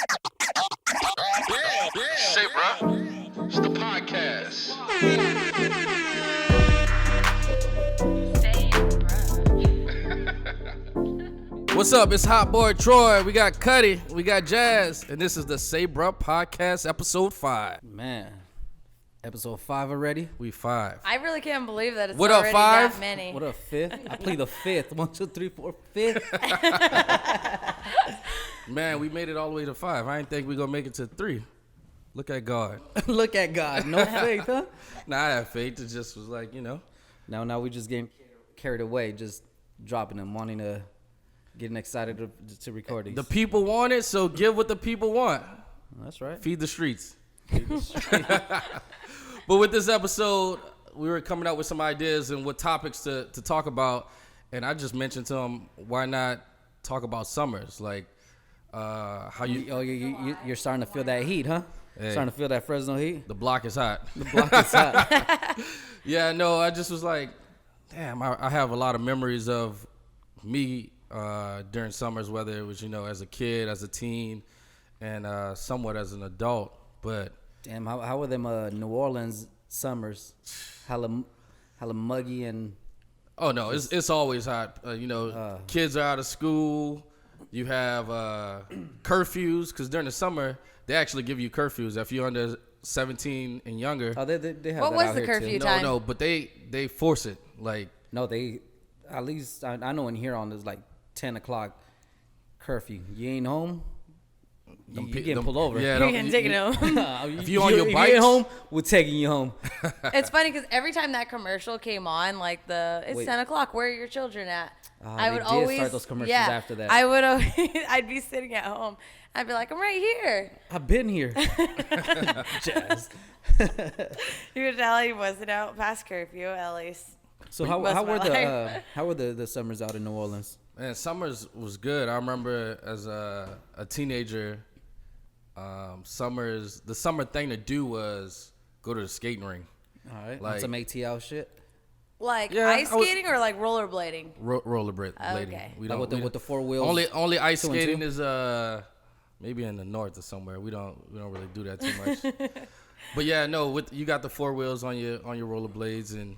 Say, bruh, it's the podcast. Say, bruh. What's up? It's Hot Boy Troy. We got Cuddy. We got Jazz. And this is the Say Bruh Podcast, episode 5. Man, episode 5 already. We 5. I really can't believe that it's What up, already 5? that many. What a fifth? I plead the fifth. 1, 2, 3, 4, fifth. Man, we made it all the way to 5. I didn't think we gonna make it to 3. Look at God. Look at God. No faith, huh? Nah, I have faith. It just was like, Now we just getting carried away, just dropping them, wanting to, getting excited to record these. the people want it, so give what the people want. That's right. Feed the streets. But with this episode, we were coming up with some ideas and what topics to talk about. And I just mentioned to him, why not talk about summers? Like, how You're starting to feel that heat, huh? Hey. Starting to feel that Fresno heat. the block is hot. The block is hot. Yeah, no, I just was like, damn, I have a lot of memories of me during summers, whether it was, as a kid, as a teen, and somewhat as an adult. But Damn, how were them New Orleans summers? Hella muggy and... oh no, it's always hot. Kids are out of school. You have curfews, because during the summer they actually give you curfews if you're under 17 and younger. Oh, they have What that was out the here, curfew too. time? No, but they force it. Like, No, they, at least, I know in Huron there's like 10 o'clock curfew. You ain't home, you getting pulled over. Yeah, You're getting taken home. If you on your if bikes- you ain't home, we're taking you home. It's funny because every time that commercial came on, like it's Wait. 10 o'clock, where are your children at? They did start those commercials after that. I would always, I'd be sitting at home. I'd be like, I'm right here. I've been here. Jazz. You could tell he wasn't out past curfew, at least. So Most how of were my life. how were the summers out in New Orleans? man, summers was good. I remember as a teenager, the summer thing to do was go to the skating ring. All right, Like- on some ATL shit. Like Yeah, ice I was- skating or like rollerblading? Rollerblade. Okay. We Like don't with the 4 wheels. only ice 2 and 2? skating is maybe in the north or somewhere. We don't really do that too much. But yeah, no, you got the 4 wheels on your rollerblades, and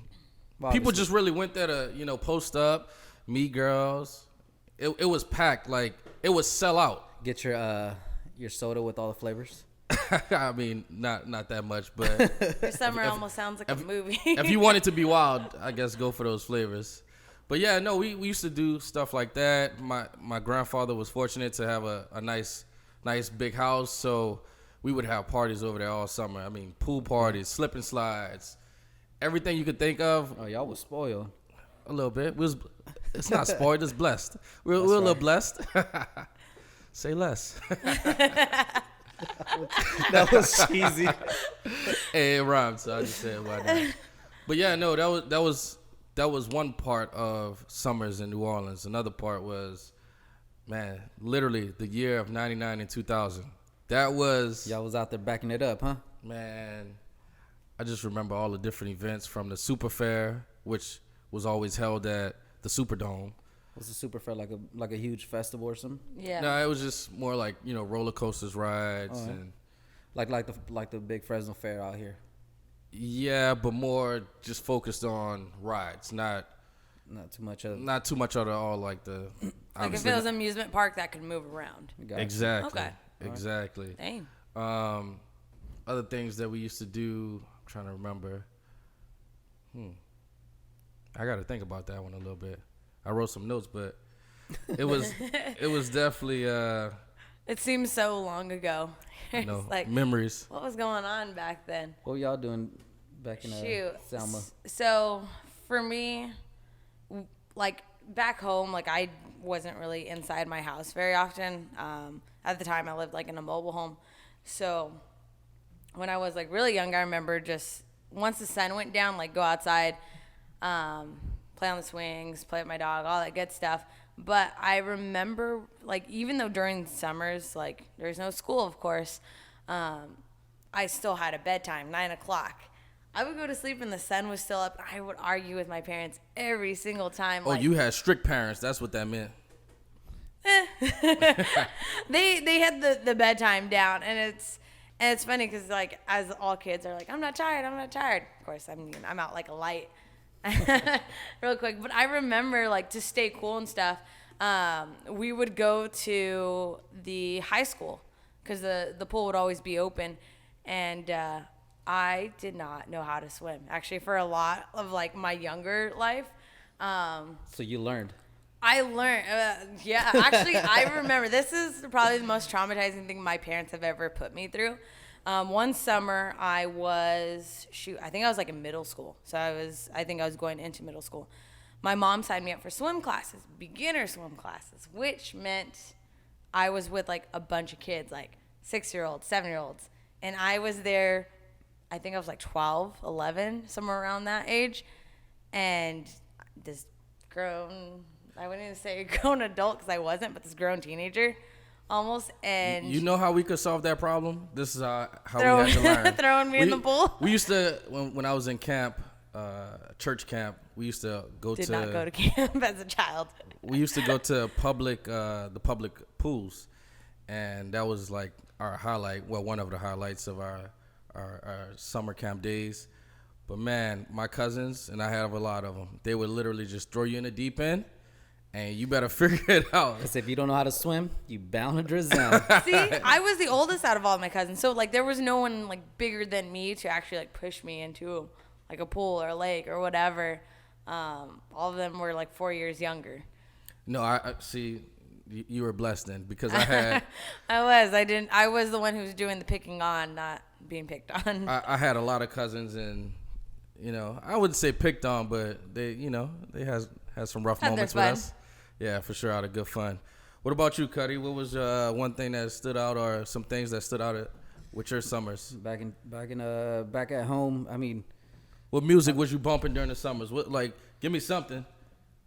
Well, people obviously. just really went there to post up, meet girls. It was packed, like it was sell out. Get your soda with all the flavors. I mean, not that much, but Your summer almost sounds like a movie. if you wanted to be wild, I guess go for those flavors. But yeah, no, we used to do stuff like that. My grandfather was fortunate to have a nice big house, so we would have parties over there all summer. I mean, pool parties, slip and slides, everything you could think of. Oh, y'all was spoiled. A little bit. It's not spoiled, it's blessed. We're a little right. blessed. Say less. That was cheesy. Hey, it rhymed, so I just said why not. But yeah, no, that was one part of summers in New Orleans. Another part was, man, literally the year of 99 and 2000. That was, Y'all was out there backing it up, huh? man, I just remember all the different events from the Super Fair, which was always held at the Superdome. Was the Super Fair like a huge festival or something? Yeah. No, it was just more like, roller coasters, rides, Oh, yeah. and Like the big Fresno Fair out here. yeah, but more just focused on rides, not Not too much of. too much of all like the Like if obviously it was an amusement park that could move around. Gotcha. exactly Okay. exactly. Dang. Other things that we used to do, I'm trying to remember. I got to think about that one a little bit. I wrote some notes, but it was definitely It seems so long ago. It's like, memories. what was going on back then? What y'all doing back in Shoot. Selma? So for me, like back home, like I wasn't really inside my house very often. At the time, I lived like in a mobile home. So when I was like really young, I remember just once the sun went down, like go outside, play on the swings, play with my dog, all that good stuff. But I remember, like, even though during summers, like, there's no school, of course, I still had a bedtime, 9 o'clock. I would go to sleep and the sun was still up. I would argue with my parents every single time. Oh, like, you had strict parents. That's what that meant. They had the bedtime down, and it's funny because like as all kids are like, I'm not tired. Of course, I'm out like a light, real quick. But I remember like to stay cool and stuff. We would go to the high school because the pool would always be open, and I did not know how to swim actually for a lot of like my younger life. So you learned. I learned, yeah, actually, I remember, this is probably the most traumatizing thing my parents have ever put me through. One summer, I think I was like in middle school. So I think I was going into middle school. My mom signed me up for swim classes, beginner swim classes, which meant I was with like a bunch of kids, like 6-year-olds, 7-year-olds. And I was there, I think I was like 12, 11, somewhere around that age. And this I wouldn't even say a grown adult because I wasn't, but this grown teenager almost. And you know how we could solve that problem? This is how we had to learn. Throwing me in the pool. We used to, when I was in camp, church camp, we used to Did not go to camp as a child. We used to go to the public pools. And that was like our highlight, well, one of the highlights of our summer camp days. But man, my cousins, and I have a lot of them, they would literally just throw you in the deep end. And you better figure it out. Because if you don't know how to swim, you bound to drown. See, I was the oldest out of all of my cousins. So, like, there was no one, like, bigger than me to actually, like, push me into, like, a pool or a lake or whatever. All of them were, like, 4 years younger. No, I see, you were blessed then. Because I had... I was the one who was doing the picking on, not being picked on. I had a lot of cousins and, you know, I wouldn't say picked on, but they, you know, they had some rough moments with us. Yeah, for sure, out of good fun. What about you, Cuddy? What was one thing that stood out, or some things that stood out with your summers? Back at home. I mean, what music was you bumping during the summers? What, like, give me something.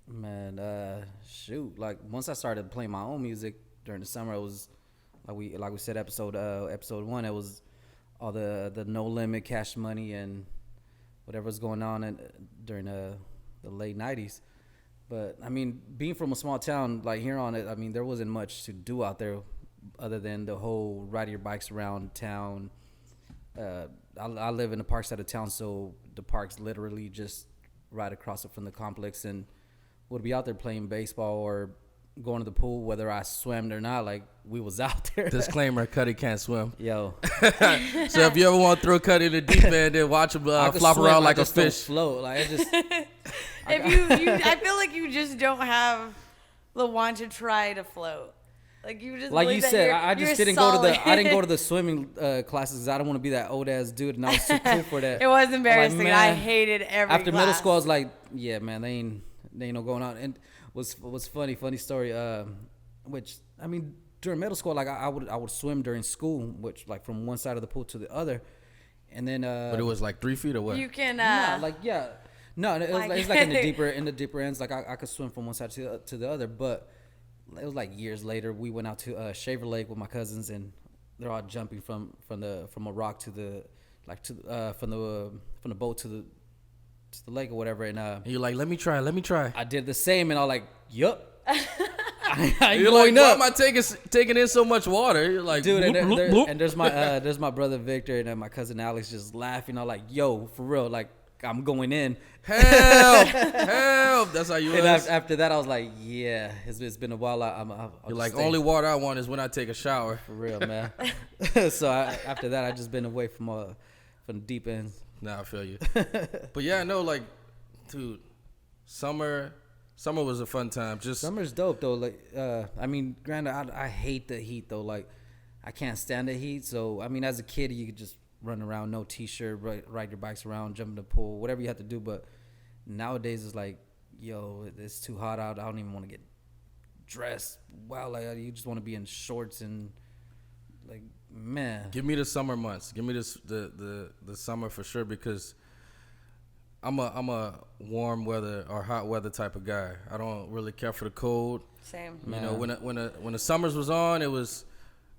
Man, shoot. Like once I started playing my own music during the summer, it was like we said episode 1. It was all the No Limit, Cash Money, and whatever was going on during the late 90s. But, I mean, being from a small town, like here on it, I mean, there wasn't much to do out there other than the whole ride your bikes around town. I live in the park side of town, so the park's literally just right across it from the complex, and would be out there playing baseball or going to the pool, whether I swam or not. Like, we was out there. Disclaimer, Cuddy can't swim. Yo. So if you ever want to throw Cuddy in the deep end, then watch him flop around like a fish. Float. Like, it just... I feel like you just don't have the want to try to float. Like you just like you said, I just didn't solid. go to the swimming classes because I don't want to be that old ass dude, and I was too cool for that. It was embarrassing. Like, I hated every after class. middle school. I was like, yeah, man, they ain't no going on. And was funny story. Which I mean, during middle school, like I would swim during school, which like from one side of the pool to the other, and then. But it was like 3 feet or what? You can. No, it was like in the deeper ends. Like I could swim from one side to the other, but it was like years later. We went out to Shaver Lake with my cousins, and they're all jumping from a rock to the from the boat to the lake or whatever. And you're like, let me try. I did the same, and I was like, yup. You're like, why am I taking in so much water? You're like, dude, bloop, bloop. and there's my brother Victor and my cousin Alex just laughing. I'm like, yo, for real, like. I'm going in. Help! That's how you and was. after that, I was like, yeah, it's been a while. You're like, only water I want is when I take a shower. For real, man. So after that, I just been away from the deep end. Nah, I feel you. But yeah, no, like, dude, summer was a fun time. Summer's dope though. Like, I mean, granted, I hate the heat though. Like, I can't stand the heat. So I mean, as a kid, you could just run around, no t-shirt, ride your bikes around, jump in the pool, whatever you have to do. But nowadays it's like, yo, it's too hot out. I don't even want to get dressed. Wow, like you just want to be in shorts and like, man. Give me the summer months. Give me the summer for sure, because I'm a warm weather or hot weather type of guy. I don't really care for the cold. Same. You know, when the summers was on, it was.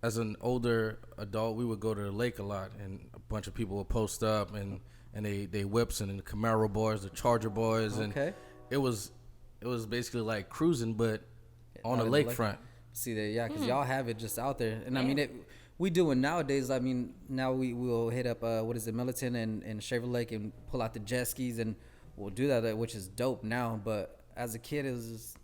As an older adult, we would go to the lake a lot, and a bunch of people would post up, and they whips and the Camaro boys, the Charger boys, and it was basically like cruising, but on the lakefront. See that, yeah, because y'all have it just out there, and I mean, we do it nowadays. I mean, now we will hit up Militant and Shaver Lake and pull out the jet skis, and we'll do that, which is dope now. But as a kid, it was just,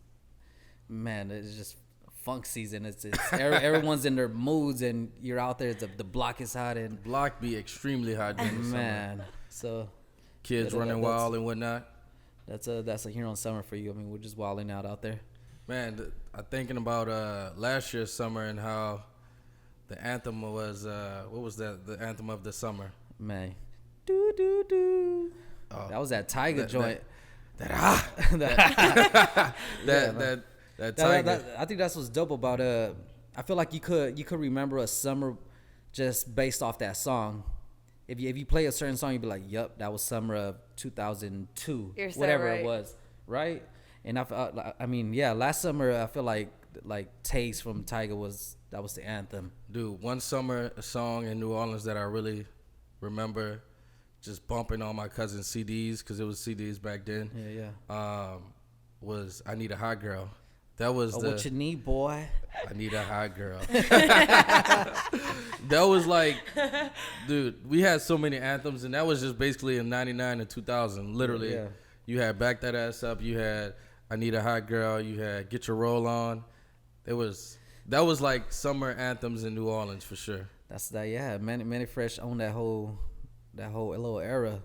man, it's just funk season. It's everyone's in their moods, and you're out there. The block is hot, and Block be extremely hot during the summer. man, so Kids running wild and whatnot. that's a here on summer for you. I mean, we're just wilding out there. Man, I'm thinking about last year's summer and how the anthem was. What was that? The anthem of the summer. Man, do do do. Oh, That was that Tiger joint. That Tiger. I think that's what's dope about I feel like you could remember a summer just based off that song. If you play a certain song, you'd be like, "Yup, that was summer of 2002, You're so whatever right. it was, right?" And I mean, yeah, last summer I feel like Taste from Tiger was the anthem. Dude, one summer song in New Orleans that I really remember just bumping on my cousin's CDs, because it was CDs back then. Yeah. Was I Need a Hot Girl. That was What you need, boy? I Need a Hot Girl. That was like, dude, we had so many anthems, and that was just basically in 99 and 2000. Literally, Yeah. You had Back That Ass Up, you had I Need a Hot Girl, you had Get Your Roll On. That was like summer anthems in New Orleans for sure. That's that. Yeah, Manny Fresh owned that whole little era.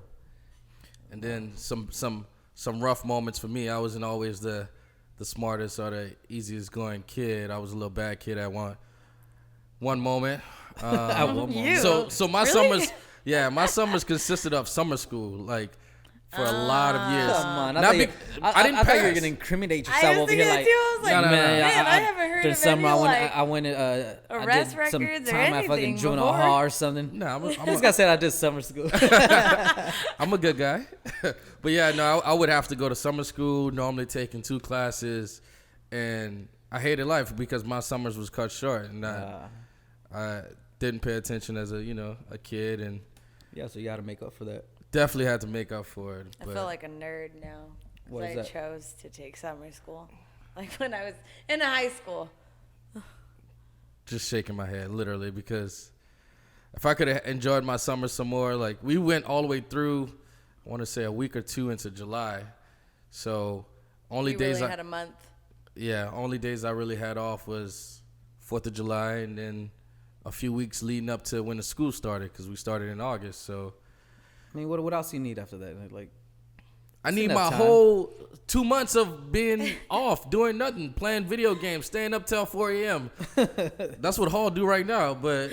And then some rough moments for me. I wasn't always the smartest or the easiest going kid. I was a little bad kid at one moment. You? So my Really? my summers consisted of summer school, like for a lot of years. Come on, Not I big- thought I didn't you were pass. gonna incriminate I yourself was over here. thinking Like, that too. I was like, No, no, no, no. man, I haven't heard during of summer, any, I went arrest I did some records or time at fucking anything juvenile before. hall or something. No, This guy said I did summer school. I'm a good guy. But yeah, no, I would have to go to summer school, normally taking 2 classes, and I hated life because my summers was cut short, and I didn't pay attention as a kid, and Yeah, so you got to make up for that. definitely had to make up for it. I But feel like a nerd now. 'Cause What is I that? chose to take summer school. Like when I was in high school. just shaking my head, literally, because if I could have enjoyed my summer some more, like we went all the way through, I want to say a week or 2 into July, so only You days really I had a month. only days I really had off was 4th of July, and then a few weeks leading up to when the school started, because we started in August. So I mean, what else do you need after that? Like, I need enough my time. whole 2 months of being off, doing nothing, playing video games, staying up till 4 a.m. That's what Hall do right now, but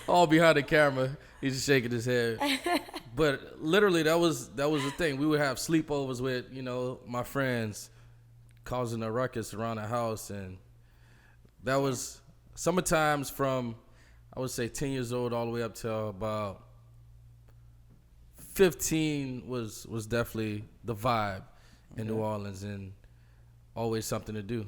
all behind the camera, he's just shaking his head. But literally, that was the thing. We would have sleepovers with my friends, causing a ruckus around the house, and that was summertimes from, I would say, 10 years old all the way up till about 15 was definitely the vibe in New Orleans, and always something to do.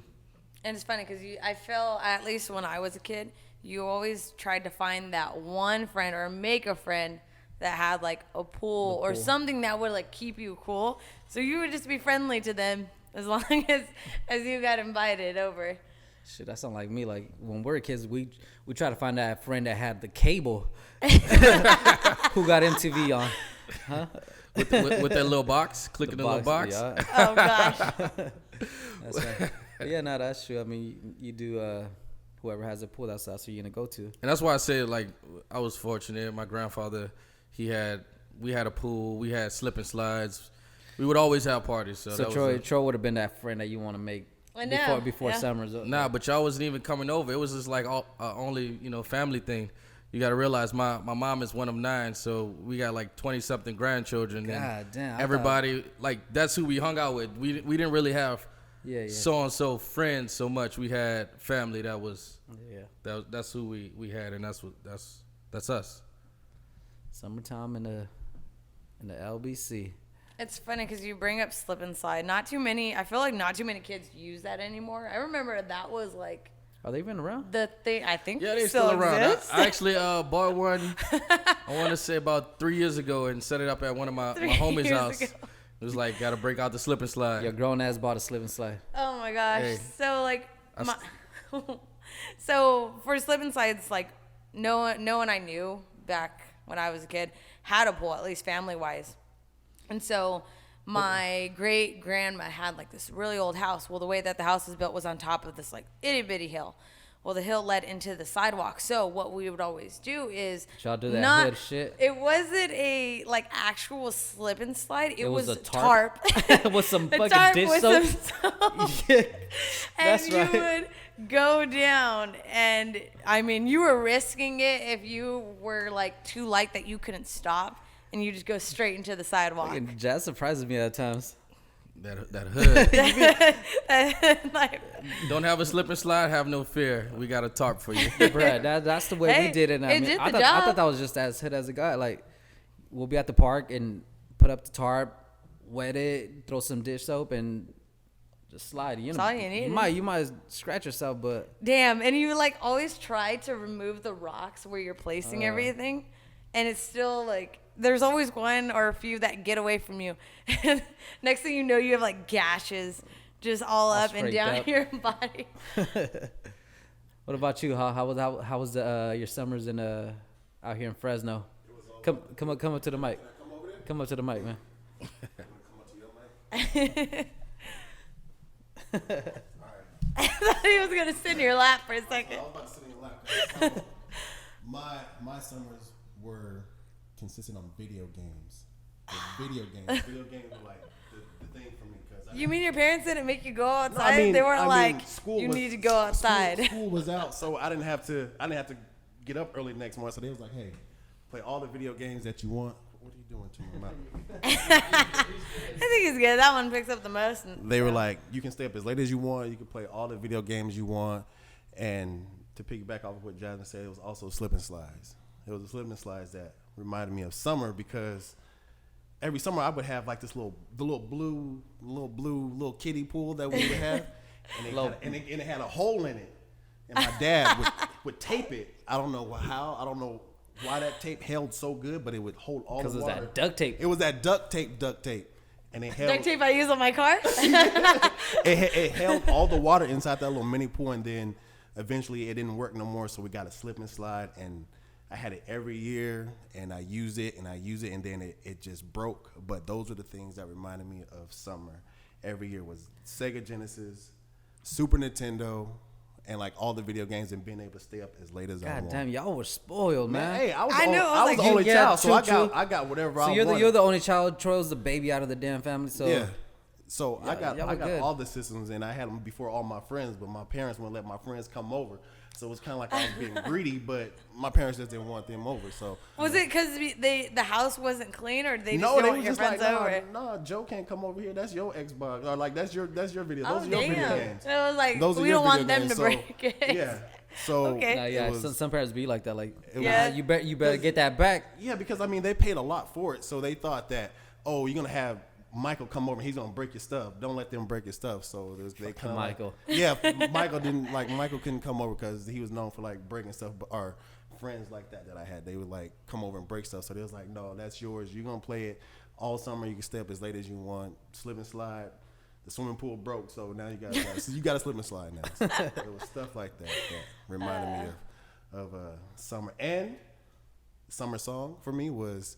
And it's funny because I feel, at least when I was a kid, you always tried to find that one friend or make a friend that had like a pool or something that would like keep you cool. So you would just be friendly to them as long as you got invited over. shit, that sound like me. Like when we were kids, we try to find that friend that had the cable, who got MTV on, huh? With that little box, clicking the little box. Yeah. Oh gosh. That's right. But yeah, no, that's true. I mean, you do. Whoever has a pool, that's who you're gonna go to. And that's why I say, like, I was fortunate. My grandfather, we had a pool, we had slip and slides. We would always have parties. So that Troy would have been that friend that you want to make I know, before yeah. summer's up. Nah, but y'all wasn't even coming over. It was just like only family thing. You got to realize my mom is one of 9, so we got like 20-something grandchildren. God and damn, I everybody, like, that's who we hung out with. We didn't really have Yeah. so-and-so friends so much. We had family that was, Yeah. that's who we had, and that's us. Summertime in the LBC. It's funny because you bring up slip and slide. I feel like not too many kids use that anymore. I remember that was like Are they even around? the thing. I think Yeah, they they still around. exist. I actually bought one, I want to say about 3 years ago, and set it up at one of my 3 homies' years house. ago. It was like, got to break out the slip and slide. Your grown ass bought a slip and slide. Oh my gosh. Hey. So like So for slip and slides, like no one I knew back when I was a kid had a pool, at least family wise. And so my great grandma had like this really old house. Well, the way that the house was built was on top of this like itty bitty hill. Well, the hill led into the sidewalk. So what we would always do is y'all do that hood shit. It wasn't a like actual slip and slide. It was a tarp. With some The fucking tarp dish with soap. some soap. Yeah, And that's you right. would go down, and I mean, you were risking it if you were like too light that you couldn't stop, and you just go straight into the sidewalk. Fucking Jazz surprises me at times. That hood. Like, Don't have a slip and slide. Have no fear. We got a tarp for you. Bruh, that's the way Hey, we did it. it did I the thought, I job. thought that was just as hood as it got. Like, we'll be at the park and put up the tarp, wet it, throw some dish soap, and just slide. You know, all you need. You might scratch yourself, but damn, and you like always try to remove the rocks where you're placing everything, and it's still like there's always one or a few that get away from you. Next thing you know, you have like gashes just all up and scraped down up. your body. What about you? How was your summers in out here in Fresno? Come up to the mic. Come up to the mic, man. I thought he was gonna sit in your lap for a second. I was about to sit in your lap. My summers were consistent on video games. Video games were like the thing for me because You mean your parents didn't make you go No, outside? They weren't like, school you was- need to go outside. School was out, so I didn't have to get up early the next morning. So they was like, hey, play all the video games that you want. What are you doing to me, mouth? I think it's good. That one picks up the most. They were like, you can stay up as late as you want. You can play all the video games you want. And to piggyback off of what Jasmine said, it was also slip and slides. It was the slip and slides that reminded me of summer because every summer I would have like this little blue kiddie pool that we would have, and it had a hole in it. And my dad would tape it. I don't know how. I don't know why that tape held so good, but it would hold all the Because it water. was that duct tape. It was that duct tape, and it held. Duct tape I use on my car. It held all the water inside that little mini pool, and then eventually it didn't work no more, so we got a slip and slide, and I had it every year, and I use it, and then it just broke. But those are the things that reminded me of summer. Every year was Sega Genesis, Super Nintendo, and like all the video games, and being able to stay up as late as I God want. damn, y'all were spoiled, man. Hey, I was I the, know, only, I I was was the like, only yeah, child, so true. I got whatever So I you're wanted. you're the only child. Troy was the baby out of the damn family. So Yeah. So Yeah, I got y'all were good. all the systems, and I had them before all my friends, but my parents wouldn't let my friends come over. So it was kind of like I was being greedy, but my parents just didn't want them over. So Was it because the house wasn't clean, or they just no, don't they want was your just like, friends over? nah, Joe can't come over here. That's your Xbox, or like that's your video. Oh Those are your video damn! games. It was like Those are we your don't want video them to games. break it. Yeah. So Okay. Nah, yeah, it was- some parents be like that. Like, Yeah. you better get that back. yeah, because I mean they paid a lot for it, so they thought that you're gonna have Michael come over, he's gonna break your stuff. Don't let them break your stuff. So they kind of Michael. Yeah, Michael couldn't come over because he was known for like breaking stuff. But our friends like that I had, they would like come over and break stuff. So they was like, no, that's yours. You're gonna play it all summer. You can stay up as late as you want. Slip and slide. The swimming pool broke, so now you got to slip and slide now. So it was stuff like that reminded me of summer. And summer song for me was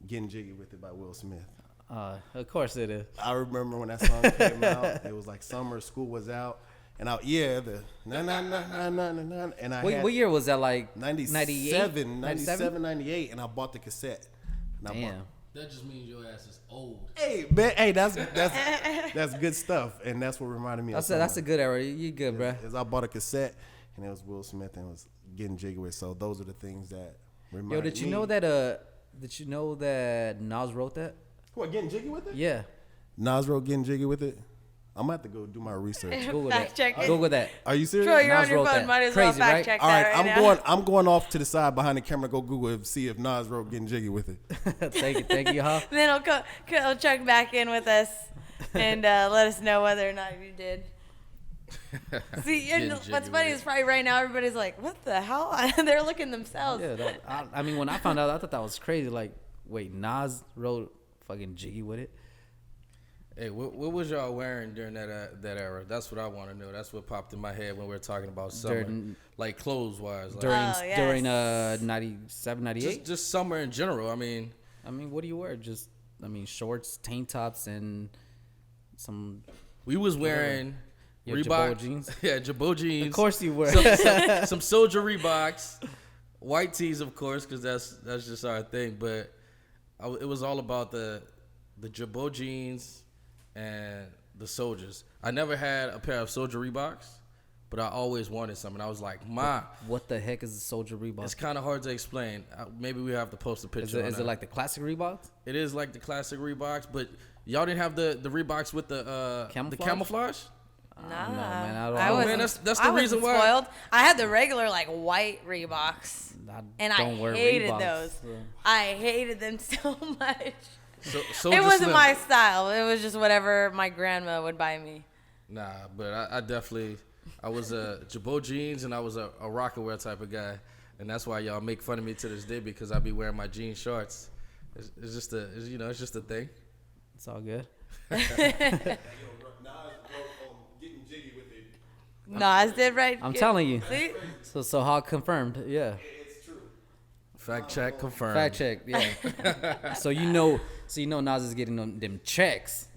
"Getting Jiggy with It" by Will Smith. Of course it is. I remember when that song came out. It was like summer, school was out, and the na na na na na na na, and I had What year was that? Like 97, 98, and I bought the cassette. And I Damn. bought, That just means your ass is old. hey, man, hey, that's good stuff, and that's what reminded me of That's a summer. good era. You good, bruh. Is I bought a cassette, and it was Will Smith, and it was Getting Jiggy with. So those are the things that reminded Yo, me. did you know that Nas wrote that? What, Getting Jiggy with It? Yeah. Nas wrote Getting Jiggy with It. I'm gonna have to go do my research. Google Fact that. check it. Google that. Are you serious? Troy, you're Nas on your wrote phone. that. Might as well Crazy, fact right? check All that right, now. I'm going off to the side behind the camera. Go Google it and see if Nas wrote "Getting Jiggy with It." Thank you, huh? Then he'll check back in with us and let us know whether or not you did. See, and Getting what's jiggy funny with is probably right now everybody's like, "What the hell?" They're looking themselves. Yeah. I mean, when I found out, I thought that was crazy. Like, wait, Nas wrote fucking Jiggy with it. Hey, what was y'all wearing during that era? That's what I want to know. That's what popped in my head when we were talking about summer, like clothes wise. Like, During 97, 98? just summer in general. I mean, what do you wear? Just shorts, tank tops, and some. we was wearing Reebok Jabot jeans. Yeah, Jabot jeans. Of course you were. Some Soldier Reeboks, white tees, of course, because that's just our thing. But it was all about the Jabot jeans and the Soldiers. I never had a pair of Soldier Reeboks, but I always wanted some, and I was like, "Ma, what the heck is a Soldier Reebok?" it's kind of hard to explain. Maybe we have to post a picture. Is it like the classic Reeboks? It is like the classic Reeboks, but y'all didn't have the Reeboks with the camouflage. Nah, no, man, I wasn't. Man, that's the I reason wasn't why. spoiled. I had the regular like white Reeboks, and I hated those. so. I hated them so much. Soldier It wasn't Slim. my style. It was just whatever my grandma would buy me. Nah, but I was a Jabot jeans and I was a rocker wear type of guy, and that's why y'all make fun of me to this day because I be wearing my jean shorts. It's just a thing. It's all good. Nas did right. I'm telling you. See? So how confirmed? Yeah. Fact check confirmed. Fact check. Yeah. so you know Nas is getting them checks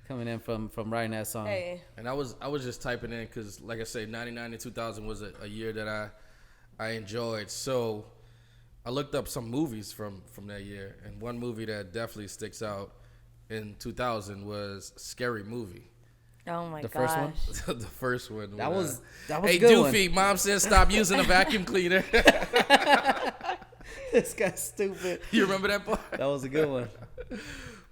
coming in from writing that song. Hey. And I was just typing in because, like I say, 99 and 2000 was a year that I enjoyed. So I looked up some movies from that year, and one movie that definitely sticks out in 2000 was Scary Movie. Oh my The gosh. first one? The first one. That was a Hey, good one. Doofy, Mom said stop using a vacuum cleaner. This guy's stupid. You remember that part? That was a good one.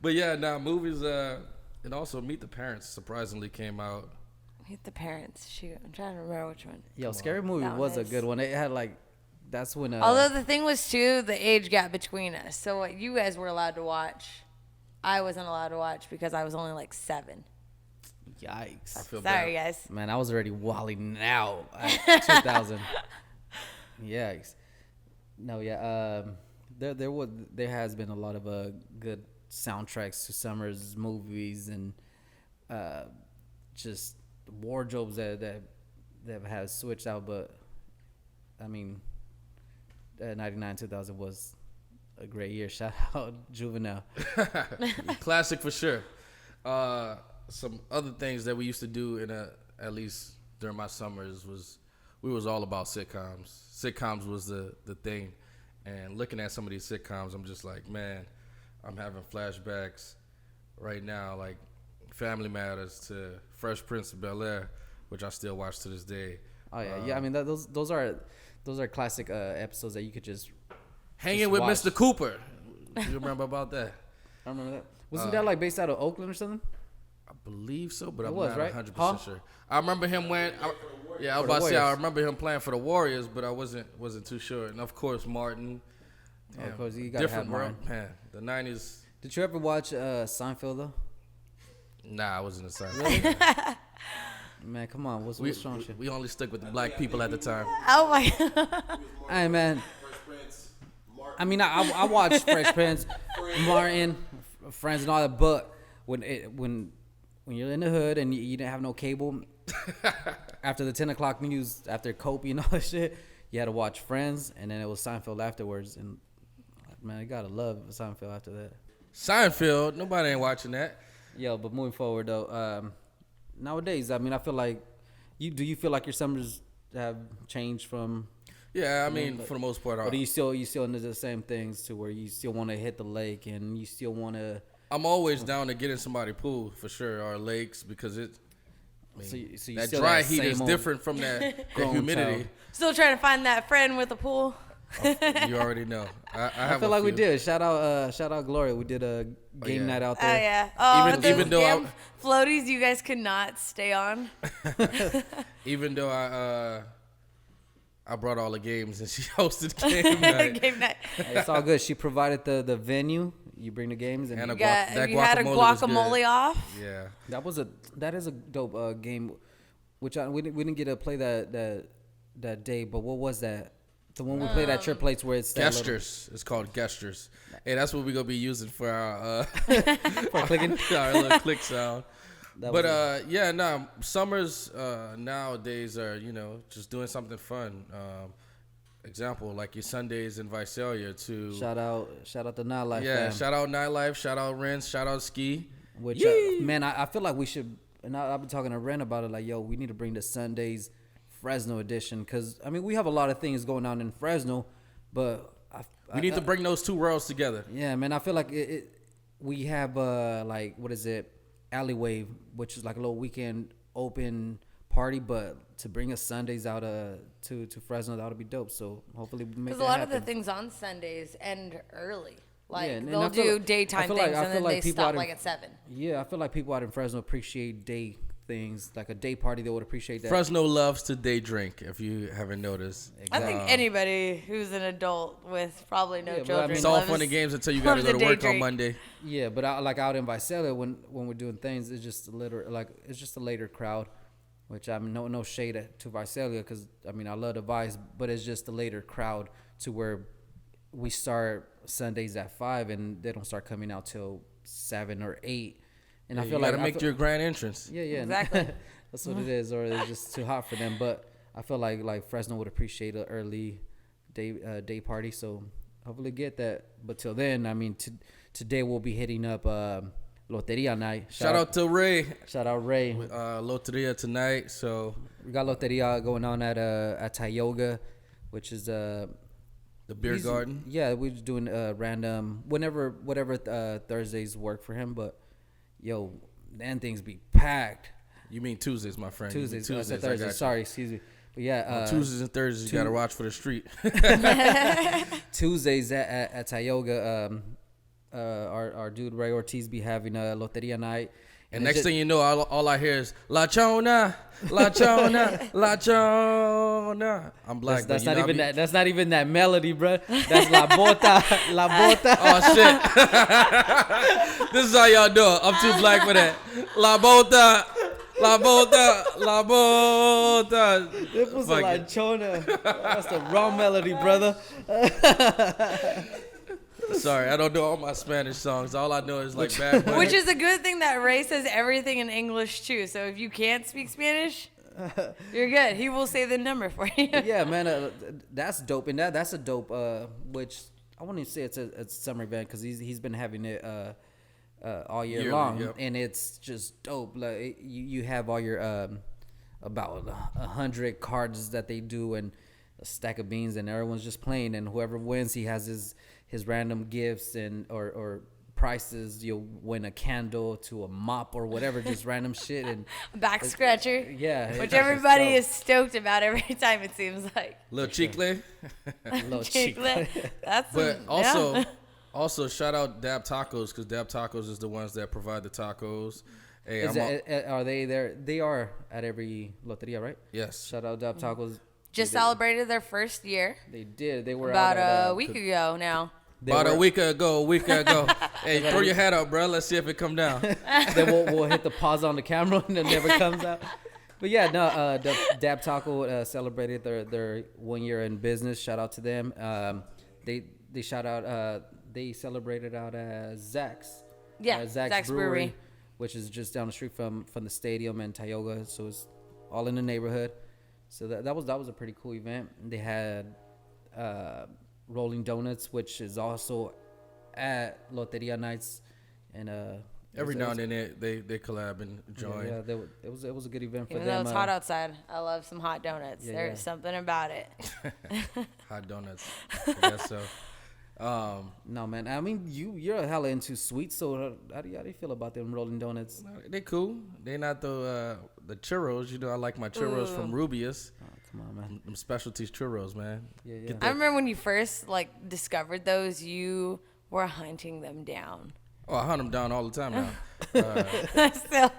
But yeah, now movies, and also Meet the Parents surprisingly came out. Meet the Parents. Shoot, I'm trying to remember which one. Yo, Scary Movie That was one a good is- one. It had like, that's when. Although the thing was too, the age gap between us. So what you guys were allowed to watch, I wasn't allowed to watch because I was only like 7. Yikes. I feel Sorry, bad. guys. Man, I was already walling out at 2000. Yikes. No, yeah. There has been a lot of good soundtracks to summer's movies and just wardrobes that have switched out. But I mean, 99 2000 was a great year. Shout out Juvenile. Classic for sure. Some other things that we used to do at least during my summers was we was all about sitcoms. Sitcoms was the thing. And looking at some of these sitcoms, I'm just like, man, I'm having flashbacks right now, like Family Matters to Fresh Prince of Bel-Air, which I still watch to this day. Oh yeah, yeah. I mean, those are classic episodes that you could just Hanging with watch. Mr. Cooper. You remember about that? I remember that. Wasn't that like based out of Oakland or something? I believe so, but I'm was, not right? 100% Huh? sure. I remember him when I was For the about to say I Warriors. remember him playing for the Warriors, but I wasn't too sure. And of course Martin. Oh, of course, you gotta different have world, Martin. man. The 90s. Did you ever watch Seinfeld though? Nah, I wasn't a sign. Man, come on, what's wrong with you? We only stuck with the black people at the time. Oh my. Hey man, I mean I watched Fresh Prince, Martin, Friends and all that, but when you're in the hood and you didn't have no cable, after the 10 o'clock news, after Kobe and all that shit, you had to watch Friends, and then it was Seinfeld afterwards. And man, you gotta love Seinfeld after that. Seinfeld, nobody ain't watching that. Yo, but moving forward though, nowadays, I mean, I feel like do you feel like your summers have changed from, Yeah, I mean, for the most part, or do you still into the same things to where you still want to hit the lake and you still want to? I'm always down to get in somebody's pool for sure, or lakes, because it. I mean, So you that still dry that heat same is old different from that grown humidity. child. Still trying to find that friend with a pool. You already know. I I feel like we did. Shout out Gloria. We did a game yeah. night out Oh there. yeah. Oh, Even- those even though damn floaties you guys could not stay on. Even though I brought all the games and she hosted game night. Game night. Hey, it's all good. She provided the venue. You bring the games, and And a If you had a was good. guacamole off. Yeah. that is a dope game. Which we didn't get to play that day. But what was that? So when we play that trip plates where it's that Gestures. It's called gestures. Hey, that's what we're gonna be using for our for clicking. our little click sound. That But was summers nowadays are just doing something fun. Example like your Sundays in Visalia to shout out to Nightlife. yeah, fam. shout out Nightlife, shout out Renz, shout out Ski. Which man, I feel like we should. And I've been talking to Ren about it. Like, yo, we need to bring the Sundays Fresno edition because I mean we have a lot of things going on in Fresno, but We need to bring those two worlds together. Yeah, man, I feel like we have like what is it, Alleyway, which is like a little weekend open party, but to bring us Sundays out to Fresno, that would be dope. So hopefully we make Because that a lot happen. of the things on Sundays end early. Like Yeah, and they'll I feel do like- daytime I feel things like- I and feel then like they people out stop in- like at 7. Yeah, I feel like people out in Fresno appreciate day things, like a day party. They would appreciate that. Fresno loves to day drink, if you haven't noticed. I think anybody who's an adult with probably no Yeah, but I children. mean- It's all loves- fun and games until you got to loves go a to day work on drink. Monday. Yeah, but like out in Visalia, when we're doing things, it's just it's just a later crowd, which I'm no shade to Visalia because I mean I love the Vice, but it's just a later crowd to where we start Sundays at 5 and they don't start coming out till 7 or 8, and I You feel got like to make your grand entrance. yeah Exactly. that's what it is, or it's just too hot for them. But I feel like Fresno would appreciate an early day party, so hopefully get that. But till then, I mean today we'll be hitting up Loteria night. Shout out to Ray. Shout out Ray. Loteria tonight. So We got Loteria going on at Tioga, which is the beer he's- garden. Yeah, we're just doing random whatever Thursdays work for him. But yo, then things be packed. You mean Tuesdays, my friend. You mean Tuesdays, I said I got Thursdays. you. Sorry, excuse me. But yeah, On Tuesdays and Thursdays, you got to watch for the street. Tuesdays at Tioga, our dude Ray Ortiz be having a Loteria night. And next thing you know, all I hear is La Chona, La Chona, La Chona. I'm black. that's but not you know even what I mean? that's not even that melody, bro. That's La Bota, La Bota. Oh shit! This is how y'all do it. I'm too black for that. La Bota, La Bota, La Bota. It was Fuck La it. Chona. That's the wrong melody, brother. Sorry, I don't know all my Spanish songs. All I know is like Bad Bunny. Which is a good thing that Ray says everything in English too. So if you can't speak Spanish, you're good. He will say the number for you. Yeah, man, that's dope, and that's a dope. Which I wouldn't even say it's a summer event because he's been having it all year Yearly, long, yep. and it's just dope. Like you have all your about 100 cards that they do and a stack of beans, and everyone's just playing, and whoever wins, he has his random gifts and or prices. You'll win a candle to a mop or whatever, just random shit and. Back scratcher. Yeah, Which it's everybody dope. is stoked about every time it seems like. Little Chicle. Little Chicle. That's But yeah. also shout out Dab Tacos because Dab Tacos is the ones that provide the tacos. Hey, Are they there? They are at every Loteria, right? yes. Shout out Dab Tacos. Just They did- celebrated their first year They did. They were about out at, a week ago now. they About were- a week ago. Hey, throw your hat up, bro. Let's see if it come down. Then we'll hit the pause on the camera and it never comes out. But yeah, no. The Dab Taco celebrated their 1 year in business. Shout out to them. They shout out. They celebrated out at Zach's. Yeah, Zach's Zach's Brewery. which is just down the street from the stadium in Tioga. So it's all in the neighborhood. So that was a pretty cool event. They had Rolling Donuts, which is also at Loteria nights, and Every now and then they collab and join. Yeah, it was a good event for Even them. though it's hot outside, I love some hot donuts. Yeah, There's yeah. something about it. Hot donuts. I guess so. No man, I mean you're hella into sweets, so how do you feel about them Rolling Donuts? They cool. They not the churros. You know, I like my churros from Rubius. Oh, come on, man. Them specialties churros, man. Yeah, yeah. Get I remember when you first discovered those, you were hunting them down. Oh, I hunt them down all the time now. still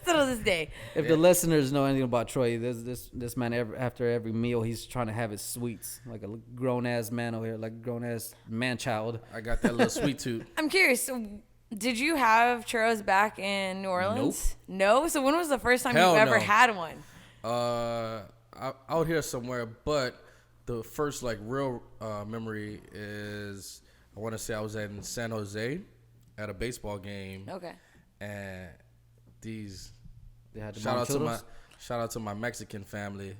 to this day. If the listeners know anything about Troy, this man after every meal he's trying to have his sweets, like a grown ass man over here, like a grown ass man child. I got that little sweet tooth. I'm curious. So did you have churros back in New Orleans? No. So when was the first time Hell you ever no. had one? Out here somewhere, but the first like real memory is I want to say I was in San Jose at a baseball game. Okay. And these They had the shout churros? out to my Mexican family.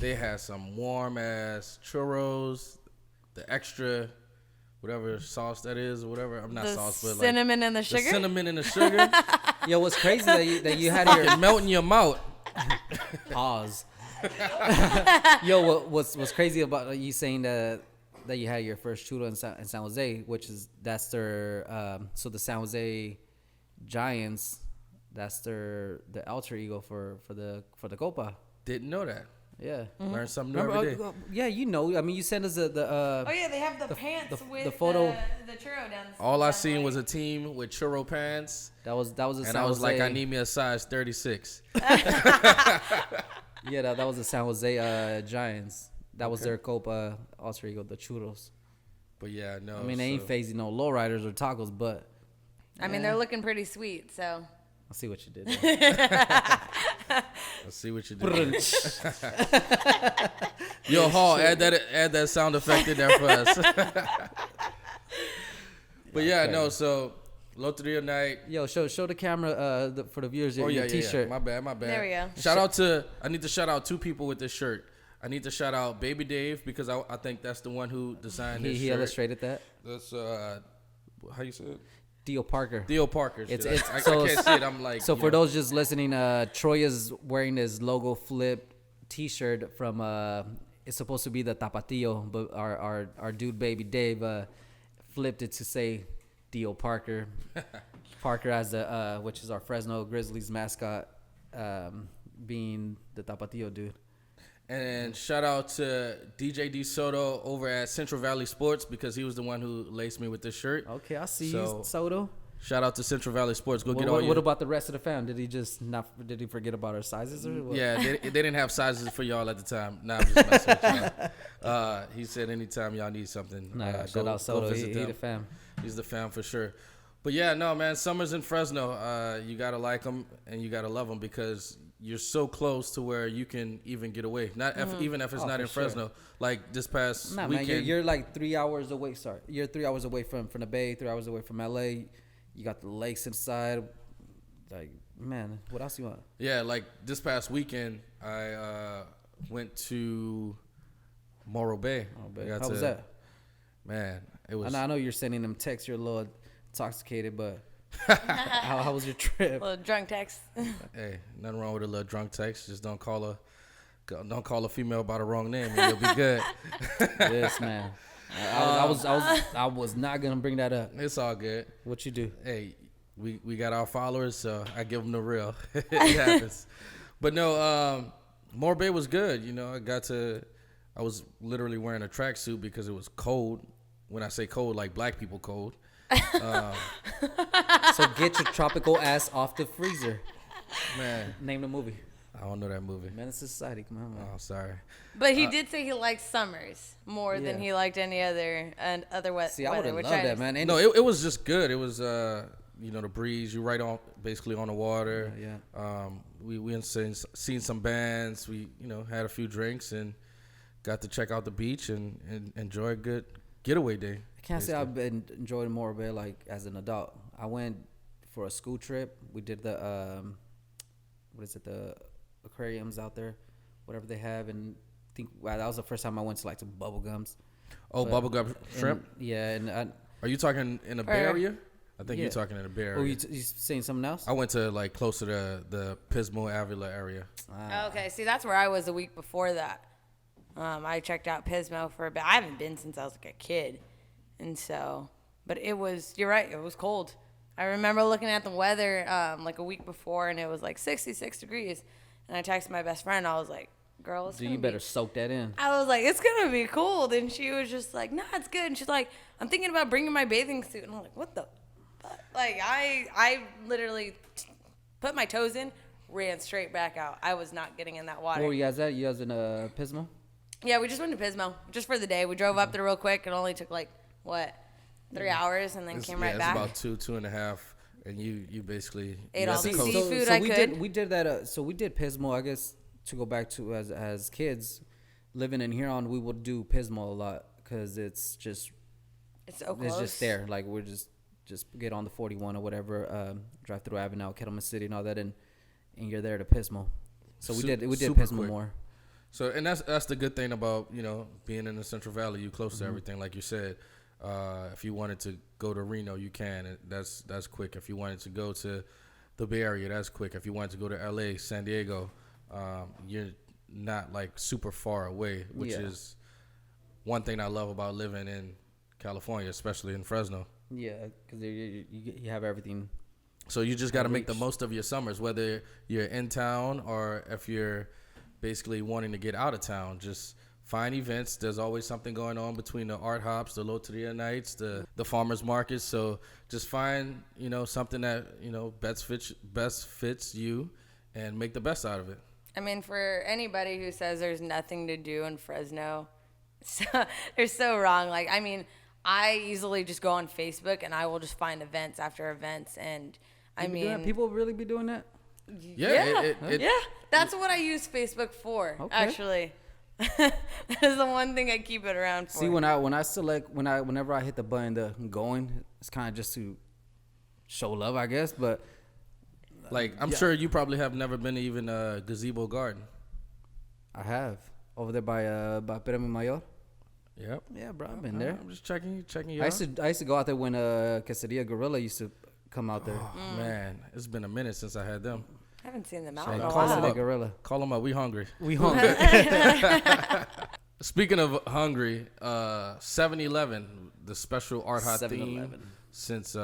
They had some warm ass churros, the extra whatever sauce that is or whatever. I'm not The sauce, but cinnamon and the the sugar. cinnamon and the sugar. Yo, what's crazy that you had your It melt in your mouth. pause. Yo, what's crazy about you saying that you had your first churro in San Jose, which is that's their so the San Jose Giants, that's the alter ego for the Copa. Didn't know that. Yeah. Learn something new every day. Yeah, you know. I mean, you sent us the Oh yeah, they have the pants with the photo. the churro down. All I seen was a team with churro pants, That was a and San I was Jose, like, I need me a size 36. Yeah, that was the San Jose Giants. That was their Copa alter ego, the churros. But yeah, no. I mean, they ain't phasing no lowriders or tacos, but I mean, they're looking pretty sweet. So I see what you did there. Let's see what you do. Yo, Hall, add that sound effect in there for us. But yeah, no. So Loteria night. Yo, show the camera for the viewers your, your T-shirt. My bad. There we go. Shout out to. I need to shout out 2 people with this shirt. I need to shout out Baby Dave because I think that's the one who designed this He shirt. illustrated that. That's how you say it? Theo Parker. Theo Parker. It's I so- can't see it. I'm like. So you for know. those just listening, Troy is wearing his logo flip T-shirt from it's supposed to be the Tapatio, but our dude Baby Dave flipped it to say Theo Parker. Parker as the which is our Fresno Grizzlies mascot, being the Tapatio dude. And shout out to DJ D Soto over at Central Valley Sports because he was the one who laced me with this shirt. Okay, I see So, you, Soto. Shout out to Central Valley Sports. Go get all What your. about the rest of the fam? Did he forget about our sizes or what? Yeah, they didn't have sizes for y'all at the time. Nah, I'm just messing with y'all. He said anytime y'all need something, Nah, shout out Soto. He them. the fam. He's the fam for sure. But yeah, no, man, summers in Fresno, you gotta like them and you gotta love them because you're so close to where you can even get away. Even if it's not for in sure. Fresno. Like this past Nah, weekend. man, you're like 3 hours away. Sorry, you're 3 hours away from the Bay, 3 hours away from LA. You got the lakes inside. Like, man, what else you want? Yeah, like this past weekend, I went to Morro Bay. How was that? Man, it was. I know you're sending them texts. You're a little intoxicated, but how was your trip? little drunk text. Hey, nothing wrong with a little drunk text. Just don't call a female by the wrong name, and you'll be good. Yes, man. I was not gonna bring that up. It's all good. What you do? Hey, we got our followers, so I give them the real. It happens. But no, Morro Bay was good. You know, I was literally wearing a tracksuit because it was cold. When I say cold, like black people cold. So get your tropical ass off the freezer. Man, Name the movie. I don't know that movie. Menace to Society. Come on, man. Oh, sorry. But he did say he liked summers more than Yeah. he liked any other See, I would weather. have Which loved that, man. No, it was just good. It was the breeze. You right on, basically on the water. Yeah. We went and seen some bands. We had a few drinks and got to check out the beach and enjoy a good getaway day. I can't say I've been enjoying Morro Bay like as an adult. I went for a school trip. We did the the aquariums out there, whatever they have, and I think that was the first time I went to like some bubble gums. Oh, bubblegum shrimp. And Are you talking in a Bay Area? I think Yeah. you're talking in a Bay Area. oh, you saying something else? I went to like closer to the Pismo Avila area. Okay, see, that's where I was the week before that. I checked out Pismo for a bit. I haven't been since I was like a kid. And so, but you're right, it was cold. I remember looking at the weather like a week before, and it was like 66 degrees. And I texted my best friend. I was like, girl, it's So gonna you better soak that in. I was like, it's going to be cold. And she was just like, no, it's good. And she's like, I'm thinking about bringing my bathing suit. And I'm like, what the fuck? Like, I literally put my toes in, ran straight back out. I was not getting in that water. Where were you guys at? You guys in Pismo? Yeah, we just went to Pismo just for the day. We drove up there real quick. It only took like, 3 hours and then came right back. It's about 2.5, and you basically Ate you all got the coast. seafood I could. We did that. So we did Pismo. I guess to go back to as kids, living in Huron, we would do Pismo a lot because it's just It's so close. it's just there. Like we're just get on the 41 or whatever, drive through Avenel, Kettleman City, and all that, and you're there to Pismo. So we did super Pismo quick. more. So, and that's the good thing about, you know, being in the Central Valley. You close to everything, like you said. If you wanted to go to Reno, you can. That's quick. If you wanted to go to the Bay Area, that's quick. If you wanted to go to LA, San Diego, you're not like super far away, which is one thing I love about living in California, especially in Fresno. Yeah, because you have everything. So you just got to make the reach. most of your summers, whether you're in town or if you're basically wanting to get out of town. Just find events. There's always something going on between the art hops, the loteria nights, the farmers markets. So just find, you know, something that, you know, best fits you and make the best out of it. I mean, for anybody who says there's nothing to do in Fresno, they're so wrong. Like, I mean, I easily just go on Facebook and I will just find events after events. And I mean, People really be doing that? Yeah. yeah, that's what I use Facebook for, Okay. actually. That is the one thing I keep it around for. See, whenever I hit the button to going, it's kind of just to show love, I guess. But Like, I'm sure you probably have never been to even a gazebo garden. I have over there by Pyramid Mayor. Yep. Yeah, bro, I've been there. I'm just checking you I out. used to go out there when Quesadilla Gorilla used to come out there. Man, it's been a minute since I had them. I haven't seen them out Hey, in a call them while. up. Gorilla. Call them up. We hungry. We hungry. Speaking of hungry, 7-Eleven, the special art hot theme 7-Eleven. since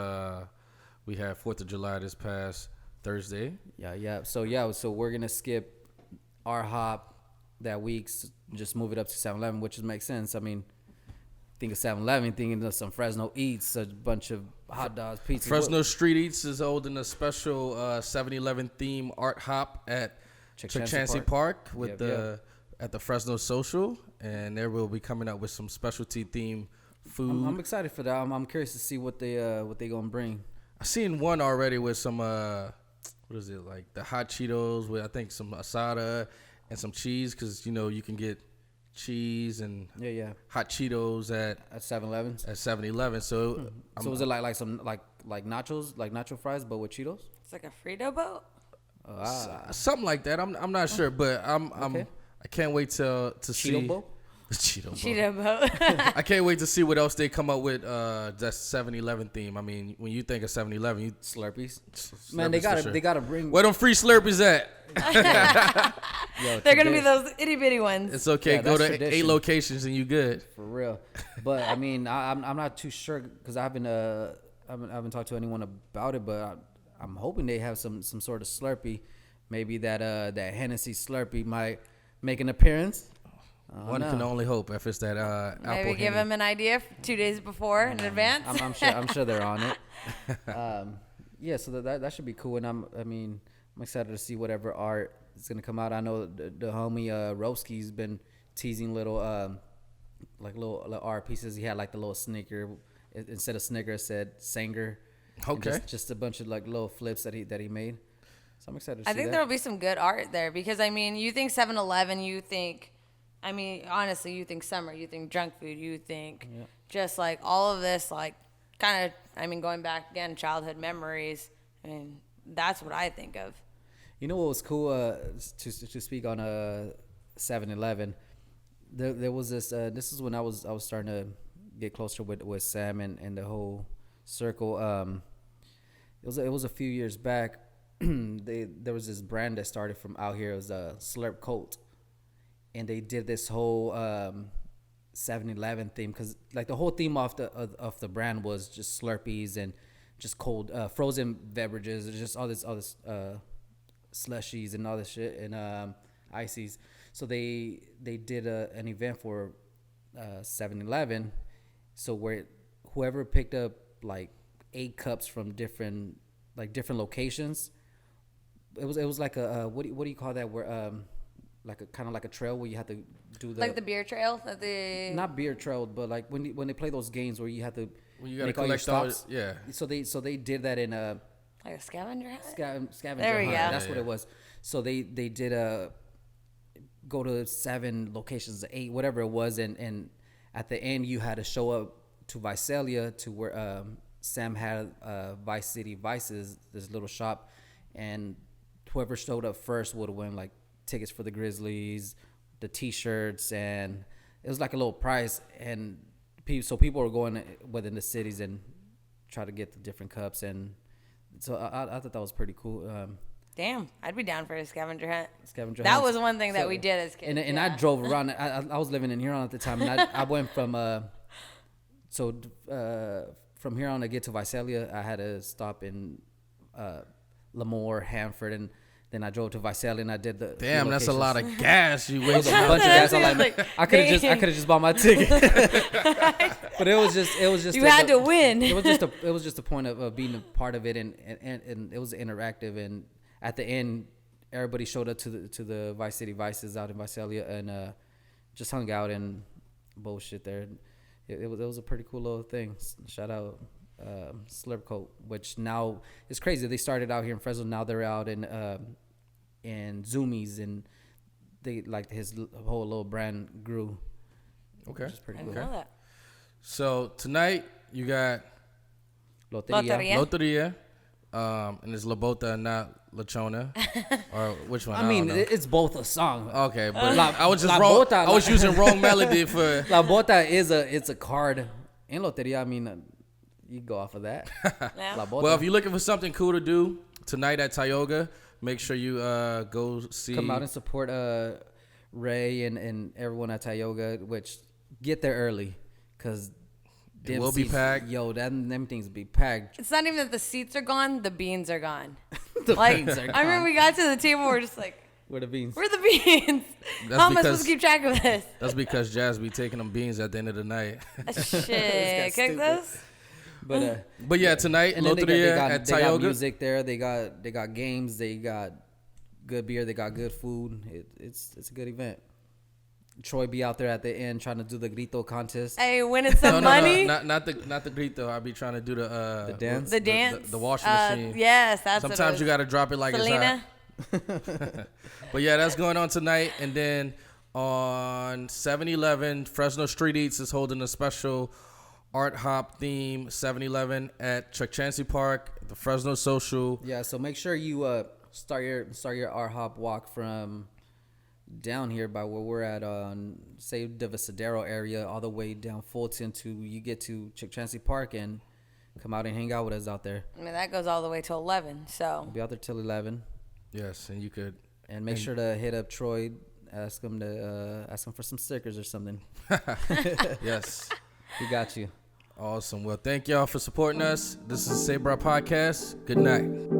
we had 4th of July this past Thursday. Yeah. So we're gonna skip our hop that week, just move it up to 7-Eleven, which makes sense. I mean, think of 7-Eleven, thinking of some Fresno Eats, a bunch of hot dogs, pizzas. Fresno Street Eats is holding a special 7-Eleven theme art hop at Chancey Park with at the Fresno Social, and there will be coming up with some specialty theme food. I'm excited for that. I'm curious to see what they gonna bring. I seen one already with some what is it, like the hot Cheetos with I think some asada and some cheese, because you know you can get cheese and hot Cheetos at 7-Eleven. at 7-Eleven. So So was it like some like nachos, like nacho fries, but with Cheetos? It's like a Frito boat. something like that. I'm not sure, but Okay. I can't wait to see Cheeto bowl? Cheeto bowl. Cheeto boat. I can't wait to see what else they come up with. That 7-Eleven theme. I mean, when you think of 7-Eleven, you Slurpees. Slurpees Man, they for gotta sure. they gotta bring. Where them free Slurpees at? Yo, They're gonna be tradition, those itty bitty ones. It's okay. Yeah, Go that's to 8 tradition. locations and you good. for real. But I mean, I'm not too sure because I haven't talked to anyone about it. But I'm hoping they have some sort of Slurpee. Maybe that Hennessy Slurpee might make an appearance. One can only hope if it's that apple. Maybe give Henny. them an idea 2 days before in advance. I'm sure they're on it. Yeah, so that should be cool. And I'm excited to see whatever art is gonna come out. I know the homie Roski's been teasing little little art pieces. He had like the little Snicker instead of Snicker it said Sanger. And Okay. just a bunch of like little flips that he made. So I'm excited to I see think that. there'll be some good art there because I mean, you think 7-Eleven, you think, I mean, honestly, you think summer, you think junk food, you think just like all of this, like kind of, I mean, going back again, childhood memories. I mean, that's what I think of. You know what was cool to speak on 7-Eleven? There was this. This is when I was starting to get closer with Sam and the whole circle. It was a few years back. There was this brand that started from out here. It was a Slurp Colt, and they did this whole 7-Eleven theme because like the whole theme of the brand was just Slurpees and just cold frozen beverages, just all this slushies and all this shit and ices. So they did an event for 7-Eleven, so where whoever picked up like 8 cups from different locations. It was like a what do you call that? Where like a kind of like a trail where you have to do the Like the beer trail that they. not beer trail, but like when they play those games where you have to Well, you gotta make all your collect all. stops. Yeah. So they did that in Like a scavenger hunt? scavenger There we hunt. go. That's what it was. So they did a go to 7 locations, 8, whatever it was, and at the end you had to show up to Visalia to where Sam had Vice City Vices, this little shop, and whoever showed up first would win like tickets for the Grizzlies, the T-shirts, and it was like a little prize. And people were going within the cities and try to get the different cups, and so I thought that was pretty cool. Damn, I'd be down for a scavenger hunt. That That was one thing that we did as kids. And I drove around. I was living in Huron at the time, and I went from from Huron to get to Visalia, I had to stop in Lemoore, Hanford, and then I drove to Visalia and I did the. Damn, that's a lot of gas you It was wasted. a bunch of gas. I'm Like, I could have just bought my ticket. But it was just. You had to win. It was just a point of being a part of it, and it was interactive. And at the end, everybody showed up to the Vice City Vices out in Visalia and just hung out and bullshit there. It was a pretty cool little thing. Shout out Slurpcoat, which now is crazy. They started out here in Fresno. Now they're out in Zoomies, and they like his whole little brand grew. Okay. Which is pretty I cool. didn't know that. So tonight you got Loteria. Loteria, and it's La Bota, not La Chona, or which one? I mean, don't know. it's both a song. Okay, but I was just La wrong. Bota, I was using wrong melody for. La Bota it's a card in Loteria. I mean, you go off of that. Yeah. La Bota. Well, if you're looking for something cool to do tonight at Tioga, make sure you go see. Come out and support Ray and everyone at Tioga, which get there early because It will be packed. Yo, them things be packed. It's not even that the seats are gone; the beans are gone. The Like beans are I remember gone. we got to the table, we're just like, Where the beans? "Where are the beans? That's How am I supposed because- to keep track of this?" That's because Jazz be taking them beans at the end of the night. Shit, cook stupid. this. But But yeah, tonight and then Loteria at they got Tioga. music there. They got games. They got good beer. They got good food. It's a good event. Troy be out there at the end trying to do the grito contest. Hey, winning some money. No, not the grito. I'll be trying to do the dance? The dance. the washing machine. Yes, that's what it Sometimes was. you got to drop it like Selena. it's hot. But yeah, that's going on tonight. And then on 7-Eleven, Fresno Street Eats is holding a special art hop theme 7-Eleven at Chancey Park, the Fresno Social. Yeah, so make sure you start your art hop walk from down here by where we're at on say the Visadero area all the way down Fulton to you get to Chancey Park and come out and hang out with us out there. I mean, that goes all the way till 11. So We'll be out there till 11. Yes, and you could. And make sure to hit up Troy, ask him for some stickers or something. Yes. He got you. Awesome. Well, thank y'all for supporting us. This is the Sabra Podcast. Good night.